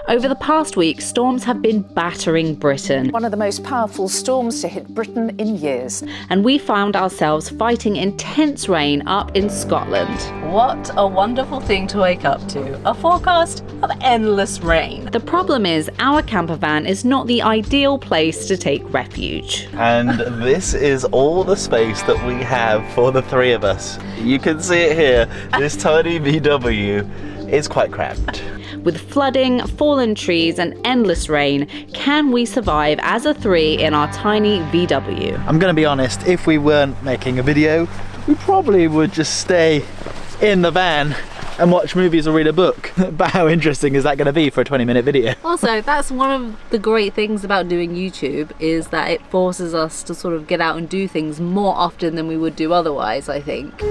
Over the past week, storms have been battering Britain. One of the most powerful storms to hit Britain in years. And we found ourselves fighting intense rain up in Scotland. What a wonderful thing to wake up to. A forecast of endless rain. The problem is our camper van is not the ideal place to take refuge. And this is all the space that we have for the three of us. You can see it here. This tiny VW is quite cramped. With flooding, fallen trees and endless rain, can we survive as a three in our tiny VW? I'm gonna be honest, if we weren't making a video, we probably would just stay in the van and watch movies or read a book. But how interesting is that gonna be for a 20-minute video? Also, that's one of the great things about doing YouTube, is that it forces us to sort of get out and do things more often than we would do otherwise, I think.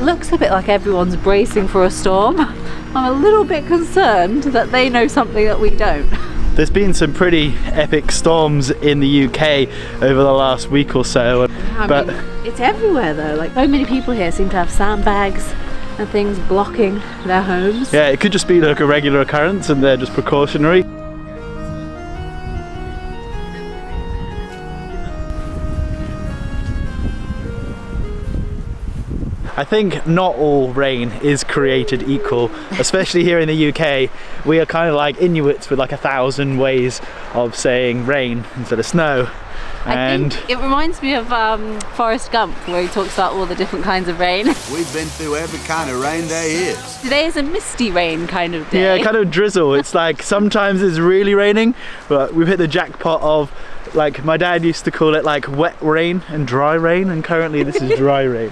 Looks a bit like everyone's bracing for a storm. I'm a little bit concerned that they know something that we don't. There's been some pretty epic storms in the UK over the last week or so. I mean, it's everywhere though. Like, so many people here seem to have sandbags and things blocking their homes. Yeah, it could just be like a regular occurrence and they're just precautionary. I think not all rain is created equal, especially here in the UK. We are kind of like Inuits with like 1,000 ways of saying rain instead of snow. I think it reminds me of Forrest Gump, where he talks about all the different kinds of rain. We've been through every kind of rain there is. Today is a misty rain kind of day. Yeah, kind of drizzle. It's like sometimes it's really raining, but we've hit the jackpot of, like, my dad used to call it like wet rain and dry rain, and currently this is dry rain.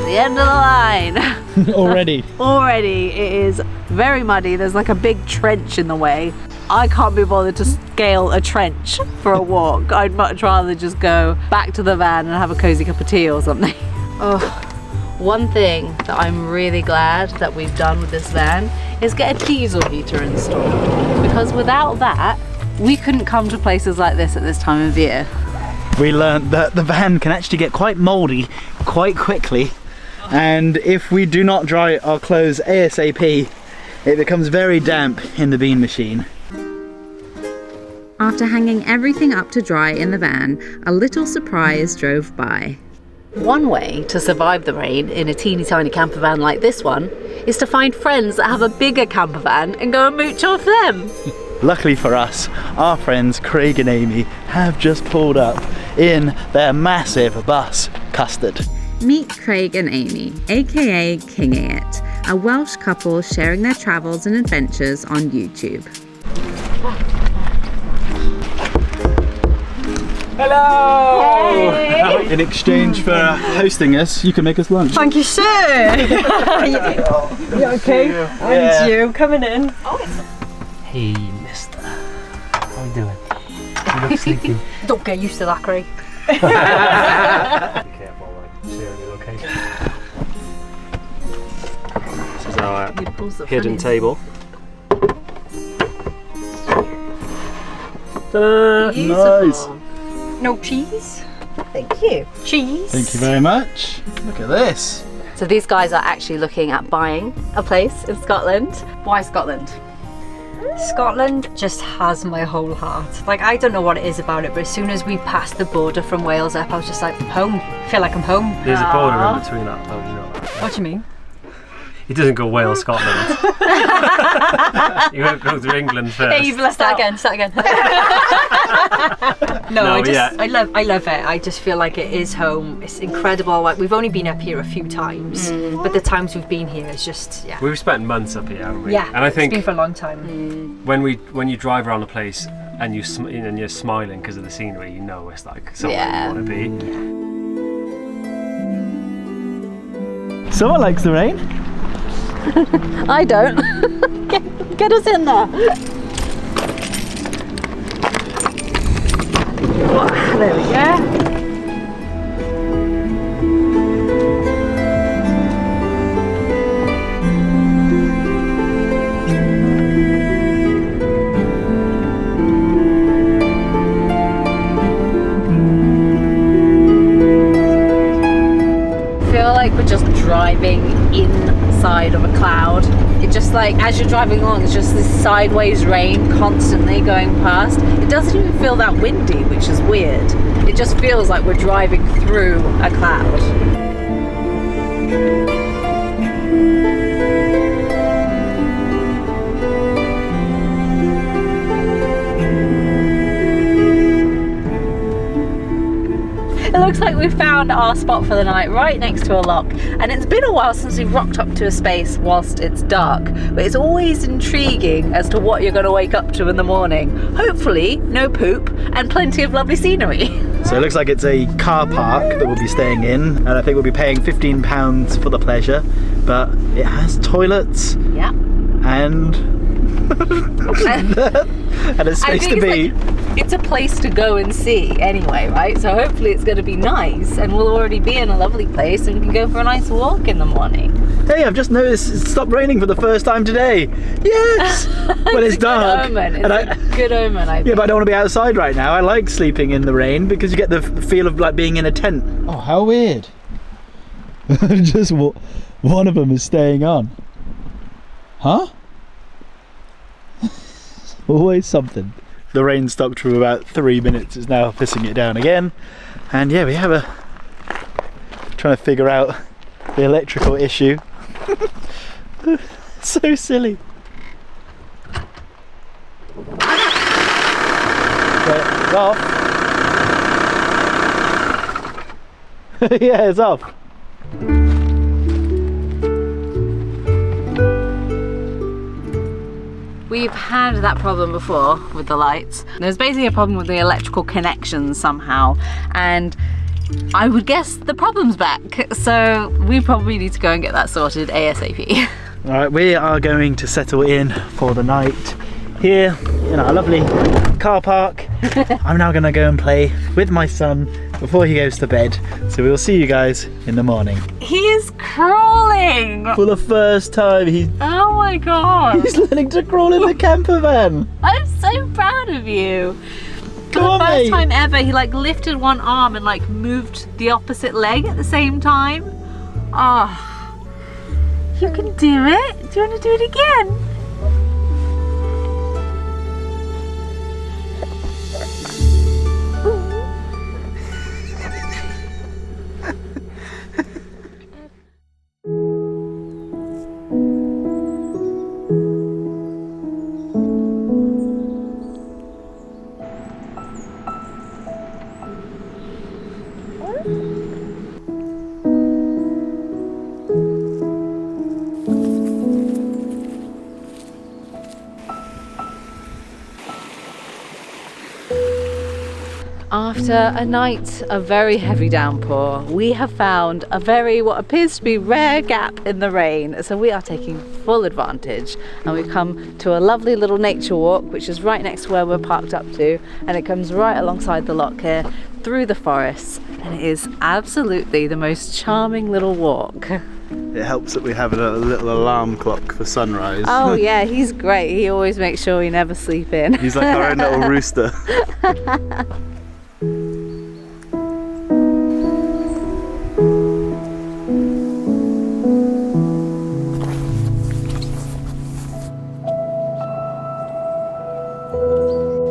The end of the line. Already. Already it is very muddy. There's like a big trench in the way. I can't be bothered to scale a trench for a walk. I'd much rather just go back to the van and have a cozy cup of tea or something. Oh, one thing that I'm really glad that we've done with this van is get a diesel heater installed, because without that we couldn't come to places like this at this time of year. We learned that the van can actually get quite mouldy quite quickly, and if we do not dry our clothes ASAP, it becomes very damp in the bean machine. After hanging everything up to dry in the van, a little surprise drove by. One way to survive the rain in a teeny tiny camper van like this one is to find friends that have a bigger camper van and go and mooch off them. Luckily for us, our friends Craig and Amy have just pulled up in their massive bus, Custard. Meet Craig and Amy, aka King It, a Welsh couple sharing their travels and adventures on YouTube. Hello! Hey. In exchange for hosting us, you can make us lunch. Thank you, sir. you okay? Yeah. And you coming in? Hey, mister. How you doing? You look sleepy. Don't get used to that, Craig. Be careful, like, seriously, okay? This is our hidden table. Ta-da! Nice! No cheese? Thank you. Cheese? Thank you very much. Look at this. So these guys are actually looking at buying a place in Scotland. Why Scotland? Scotland just has my whole heart. Like, I don't know what it is about it, but as soon as we passed the border from Wales up, I was just like, home. I feel like I'm home. There's a border in between that, though, you know that. What do you mean? He doesn't go Wales, Scotland. You won't go through England first. Hey, let's start again. No, I love it. I just feel like it is home. It's incredible. Like, we've only been up here a few times, but the times we've been here is just, yeah. We've spent months up here, haven't we? Yeah, and I think it's been for a long time. when you drive around a place and you're smiling because of the scenery, you know it's like somewhere you want to be. Someone likes the rain. I don't. Get us in there. There we go. We're just driving inside of a cloud. It just like, as you're driving along, it's just this sideways rain constantly going past. It doesn't even feel that windy, which is weird. It just feels like we're driving through a cloud. It looks like we've found our spot for the night right next to a lock, and it's been a while since we've rocked up to a space whilst it's dark, but it's always intriguing as to what you're going to wake up to in the morning. Hopefully no poop and plenty of lovely scenery. So it looks like it's a car park that we'll be staying in, and I think we'll be paying £15 for the pleasure, but it has toilets. Yeah. And and a space to be. It's a place to go and see anyway, right? So hopefully it's going to be nice, and we'll already be in a lovely place and we can go for a nice walk in the morning. Hey, I've just noticed it stopped raining for the first time today. Yes! When it's dark. Good omen. It's a good omen, I think. Yeah, but I don't want to be outside right now. I like sleeping in the rain because you get the feel of like being in a tent. Oh, how weird. Just one of them is staying on. Huh? Always something. The rain stopped for about 3 minutes. It's now pissing it down again. And yeah, we have trying to figure out the electrical issue. So silly. Okay, it's off. Yeah, it's off. We've had that problem before with the lights. There's basically a problem with the electrical connections somehow, and I would guess the problem's back. So we probably need to go and get that sorted ASAP. All right, we are going to settle in for the night here in our lovely car park. I'm now gonna go and play with my son before he goes to bed. So we'll see you guys in the morning. He is crawling! For the first time, oh my god! He's learning to crawl in the camper van. I'm so proud of you. For Come the on, first mate. time ever, he like lifted one arm and like moved the opposite leg at the same time. Oh, you can do it. Do you want to do it again? After a night of very heavy downpour, we have found what appears to be rare gap in the rain. So we are taking full advantage, and we've come to a lovely little nature walk, which is right next to where we're parked up to, and it comes right alongside the lock here through the forests, and it is absolutely the most charming little walk. It helps that we have a little alarm clock for sunrise. Oh yeah, he's great. He always makes sure we never sleep in. He's like our own little rooster.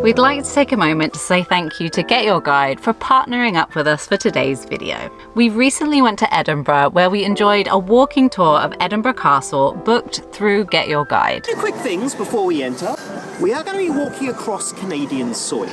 We'd like to take a moment to say thank you to Get Your Guide for partnering up with us for today's video. We recently went to Edinburgh, where we enjoyed a walking tour of Edinburgh Castle booked through Get Your Guide. Two quick things before we enter. We are going to be walking across Canadian soil.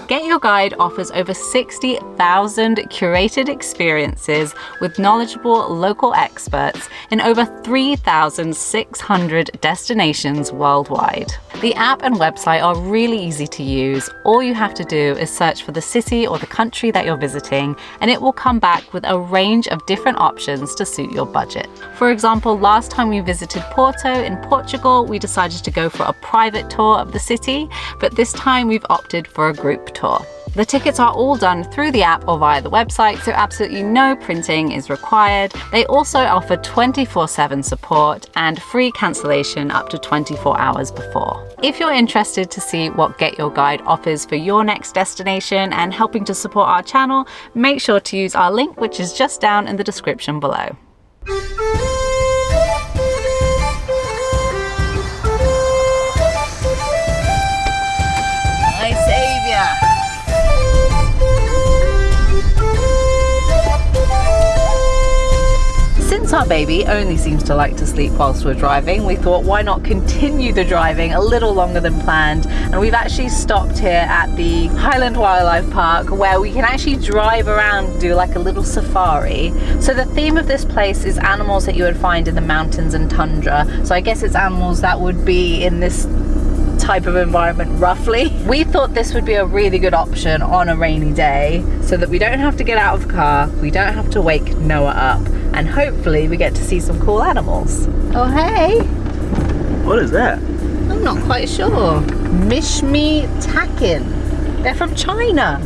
Get Your Guide offers over 60,000 curated experiences with knowledgeable local experts in over 3,600 destinations worldwide. The app and website are really easy to use. All you have to do is search for the city or the country that you're visiting, and it will come back with a range of different options to suit your budget. For example, last time we visited Porto in Portugal, we decided to go for a private tour of the city, but this time we've opted for a group tour. The tickets are all done through the app or via the website, so absolutely no printing is required. They also offer 24/7 support and free cancellation up to 24 hours before. If you're interested to see what Get Your Guide offers for your next destination and helping to support our channel, make sure to use our link, which is just down in the description below. My saviour! Since our baby only seems to like to sleep whilst we're driving, we thought why not continue the driving a little longer than planned, and we've actually stopped here at the Highland Wildlife Park where we can actually drive around and do like a little safari. So the theme of this place is animals that you would find in the mountains and tundra, so I guess it's animals that would be in this type of environment roughly. We thought this would be a really good option on a rainy day so that we don't have to get out of the car, we don't have to wake Noah up, and hopefully we get to see some cool animals. Oh hey! What is that? I'm not quite sure. Mishmi takin. They're from China.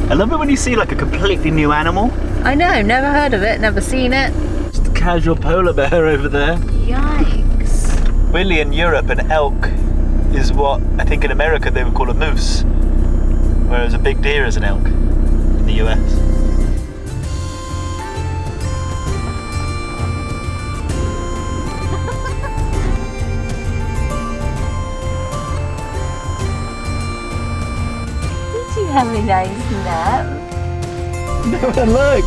I love it when you see like a completely new animal. I know, never heard of it, never seen it. Just a casual polar bear over there. Yikes. Weirdly in Europe, an elk is what I think in America they would call a moose, whereas a big deer is an elk in the US. Did you have a nice nap? No, look!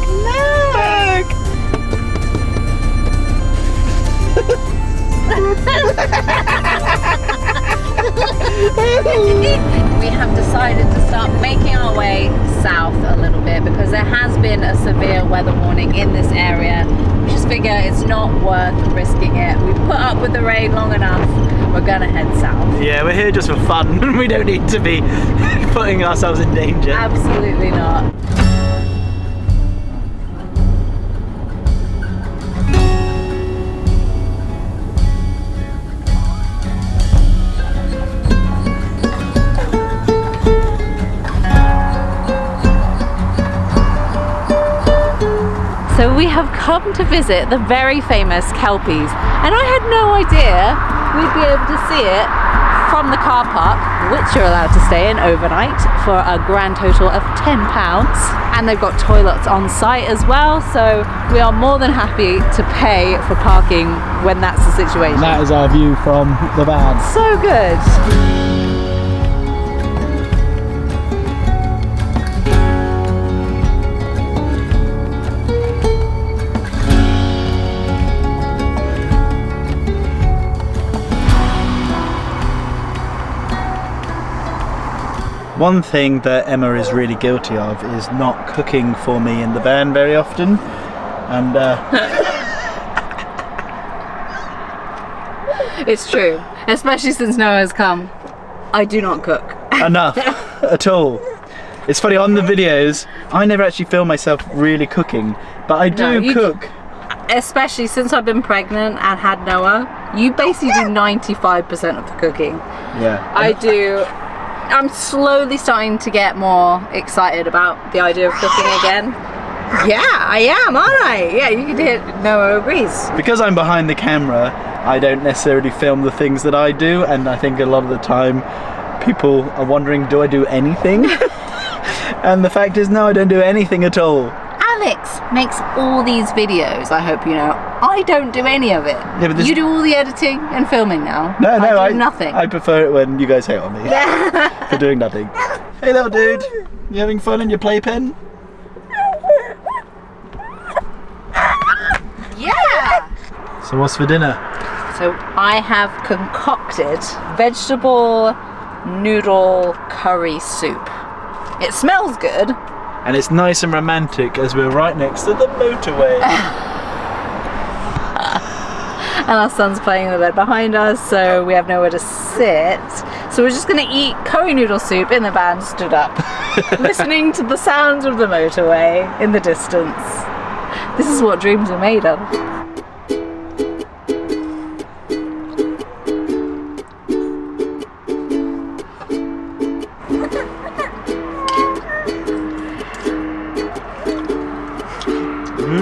We have decided to start making our way south a little bit because there has been a severe weather warning in this area. We just figure it's not worth risking it. We've put up with the rain long enough. We're gonna head south. Yeah, we're here just for fun. We don't need to be putting ourselves in danger. Absolutely not. So we have come to visit the very famous Kelpies, and I had no idea we'd be able to see it from the car park, which you're allowed to stay in overnight for a grand total of £10. And they've got toilets on site as well, so we are more than happy to pay for parking when that's the situation. And that is our view from the van. So good. One thing that Emma is really guilty of is not cooking for me in the van very often, and It's true, especially since Noah's come. I do not cook. enough at all. It's funny, on the videos I never actually film myself really cooking, but I do cook. Especially since I've been pregnant and had Noah, you basically do 95% of the cooking. Yeah. I do. I'm slowly starting to get more excited about the idea of cooking again. Yeah, I am, aren't I? Yeah, you can hear Noah agrees. Because I'm behind the camera, I don't necessarily film the things that I do, and I think a lot of the time people are wondering, do I do anything? And the fact is, no, I don't do anything at all. Alex makes all these videos, I hope you know. I don't do any of it. Yeah, but you do all the editing and filming now. No, I do nothing. I prefer it when you guys hate on me for doing nothing. Hey little dude, you having fun in your playpen? Yeah! So what's for dinner? So I have concocted vegetable noodle curry soup. It smells good. And it's nice and romantic as we're right next to the motorway. And our son's playing in the bed behind us, so we have nowhere to sit. So we're just gonna eat curry noodle soup in the van, stood up, listening to the sounds of the motorway in the distance. This is what dreams are made of. Is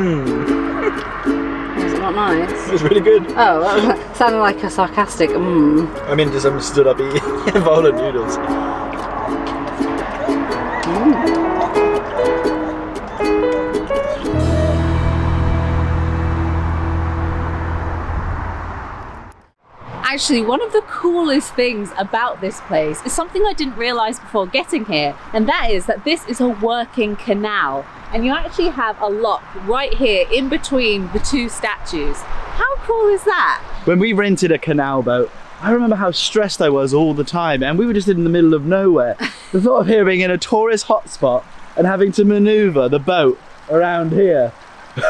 it not nice? It's really good. Oh, that sounded like a sarcastic I mean, just I'm stood up eating a bowl of noodles. Actually, one of the coolest things about this place is something I didn't realise before getting here, and that is that this is a working canal. And you actually have a lock right here in between the two statues. How cool is that? When we rented a canal boat, I remember how stressed I was all the time, and we were just in the middle of nowhere. The thought of here being in a tourist hotspot and having to manoeuvre the boat around here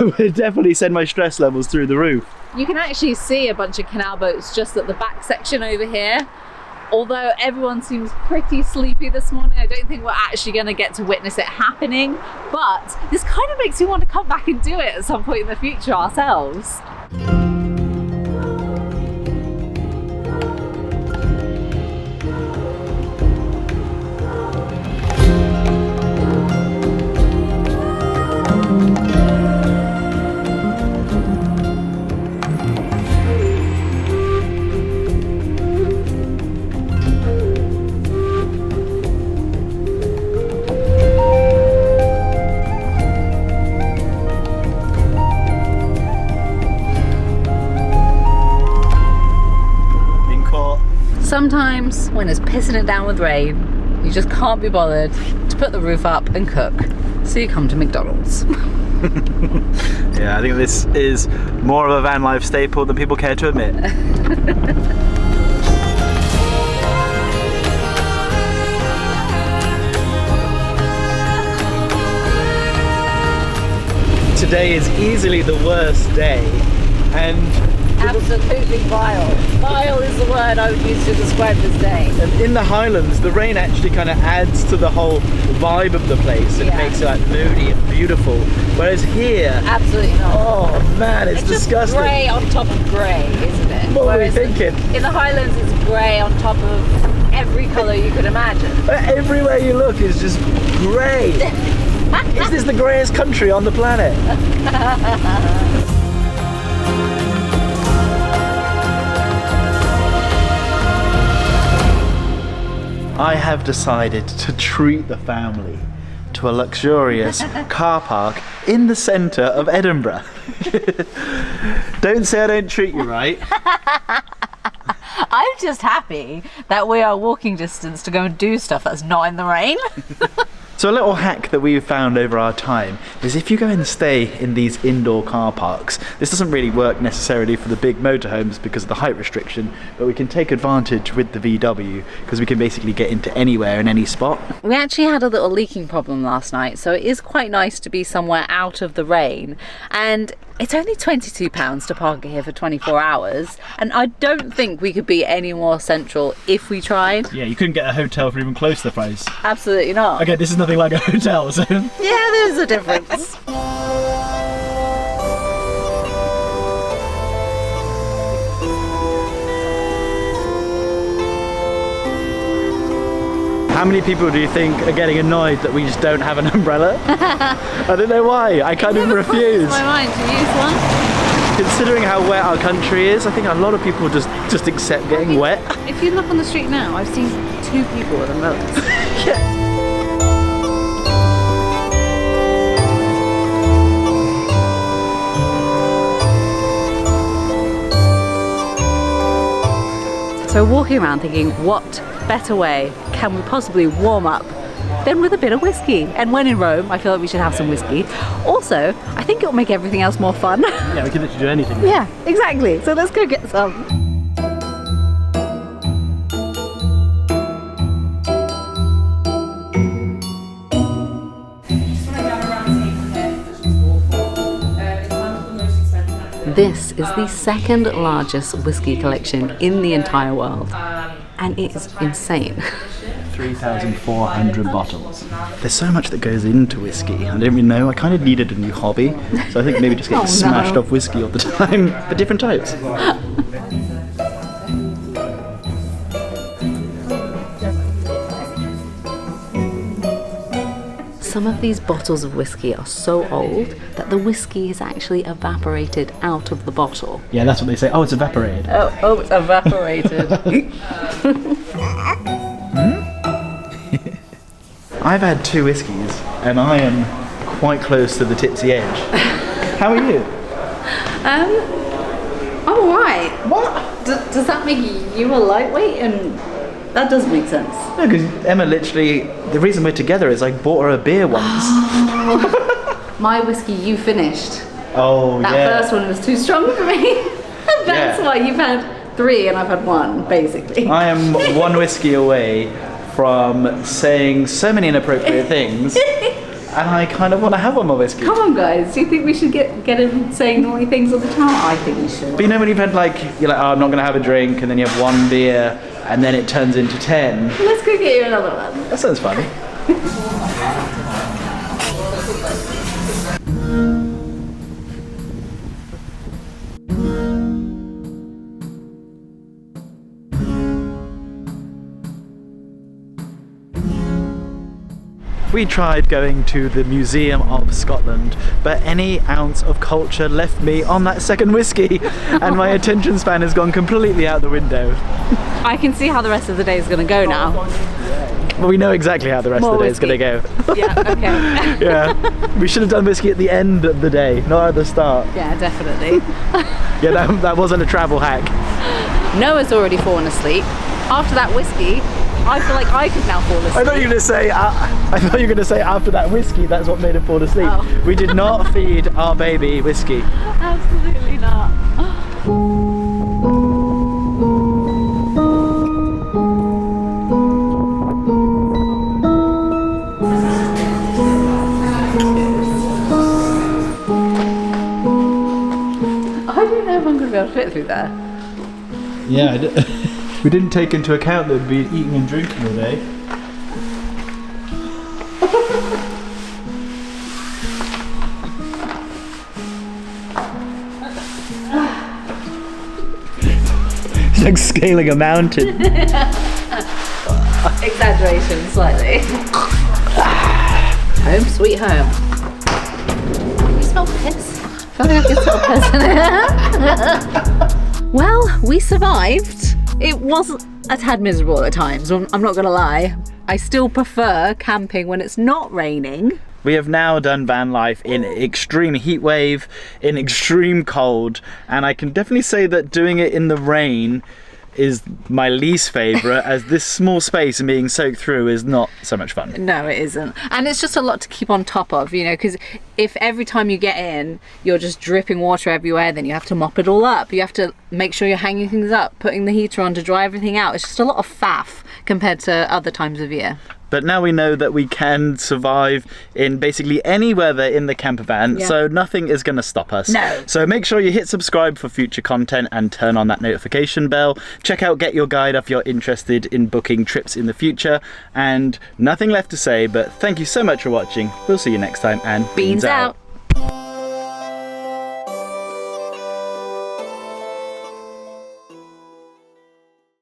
would definitely send my stress levels through the roof. You can actually see a bunch of canal boats just at the back section over here. Although everyone seems pretty sleepy this morning, I don't think we're actually going to get to witness it happening. But this kind of makes me want to come back and do it at some point in the future ourselves. Sometimes when it's pissing it down with rain, you just can't be bothered to put the roof up and cook. So you come to McDonald's. Yeah, I think this is more of a van life staple than people care to admit. Today is easily the worst day, and Absolutely vile. Vile is the word I would use to describe this day. And in the Highlands, the rain actually kind of adds to the whole vibe of the place and makes it like moody and beautiful. Whereas here, absolutely not. Oh man, it's disgusting. Just grey on top of grey, isn't it? What were we thinking? In the Highlands, it's grey on top of every colour you could imagine. Everywhere you look is just grey. Is this the greyest country on the planet? I have decided to treat the family to a luxurious car park in the centre of Edinburgh. Don't say I don't treat you right. I'm just happy that we are walking distance to go and do stuff that's not in the rain. So a little hack that we've found over our time is if you go and stay in these indoor car parks, this doesn't really work necessarily for the big motorhomes because of the height restriction, but we can take advantage with the VW because we can basically get into anywhere in any spot. We actually had a little leaking problem last night, so it is quite nice to be somewhere out of the rain. And it's only £22 to park here for 24 hours, and I don't think we could be any more central if we tried. Yeah, you couldn't get a hotel for even close to the price. Absolutely not. Okay, this is nothing like a hotel, so... Yeah, there's a difference. How many people do you think are getting annoyed that we just don't have an umbrella? I don't know why, I kind of refuse. My mind to use one. Considering how wet our country is, I think a lot of people just accept getting wet. If you look on the street now, I've seen 2 people with umbrellas. Yeah. So walking around thinking, what better way can we possibly warm up than with a bit of whiskey? And when in Rome, I feel like we should have some whiskey. Also, I think it'll make everything else more fun. Yeah, we can literally do anything. Yeah, exactly. So let's go get some. This is the second largest whiskey collection in the entire world, and it is insane. 3,400 bottles. There's so much that goes into whiskey. I don't really know. I kind of needed a new hobby, so I think maybe just getting smashed off whiskey all the time, but different types. some of these bottles of whiskey are so old that the whiskey is actually evaporated out of the bottle. Yeah, that's what they say. Oh, it's evaporated. Oh, it's evaporated. I've had 2 whiskeys and I am quite close to the tipsy edge. How are you? I'm alright. What? Does that make you a lightweight? And that does make sense. No, because Emma literally, the reason we're together is I bought her a beer once. My whiskey you finished. Oh, That yeah. first one was too strong for me. That's why you've had 3 and I've had 1, basically. I am 1 whiskey away from saying so many inappropriate things, and I kind of want to have one more whiskey. Come on, guys. Do you think we should get him saying naughty things all the time? I think we should. But you know when you've had like, you're like, oh, I'm not going to have a drink, and then you have 1 beer, and then it turns into 10. Let's go get you another one. That sounds funny. We tried going to the Museum of Scotland, but any ounce of culture left me on that second whiskey, and my attention span has gone completely out the window. I can see how the rest of the day is going to go now. Well, we know exactly how the rest of the day is going to go. Yeah, okay. Yeah, we should have done whiskey at the end of the day, not at the start. Yeah, definitely. Yeah, that wasn't a travel hack. Noah's already fallen asleep. After that whiskey, I feel like I could now fall asleep. I thought you were going to say after that whiskey, that's what made him fall asleep. Oh. We did not feed our baby whiskey. Absolutely not. I don't know if I'm going to be able to fit through there. Yeah, we didn't take into account that we'd be eating and drinking all day. It's like scaling a mountain. Exaggeration, slightly. Home sweet home. You smell piss? I feel like I can smell piss in here. Well, we survived. It was a tad miserable at times, I'm not going to lie. I still prefer camping when it's not raining. We have now done van life in extreme heat wave, in extreme cold, and I can definitely say that doing it in the rain is my least favourite, as this small space and being soaked through is not so much fun. No, it isn't. And it's just a lot to keep on top of, you know, because if every time you get in, you're just dripping water everywhere, then you have to mop it all up. You have to make sure you're hanging things up, putting the heater on to dry everything out. It's just a lot of faff compared to other times of year. But now we know that we can survive in basically any weather in the campervan, so nothing is going to stop us. No. So make sure you hit subscribe for future content and turn on that notification bell. Check out Get Your Guide if you're interested in booking trips in the future. And nothing left to say, but thank you so much for watching. We'll see you next time, and Beans out.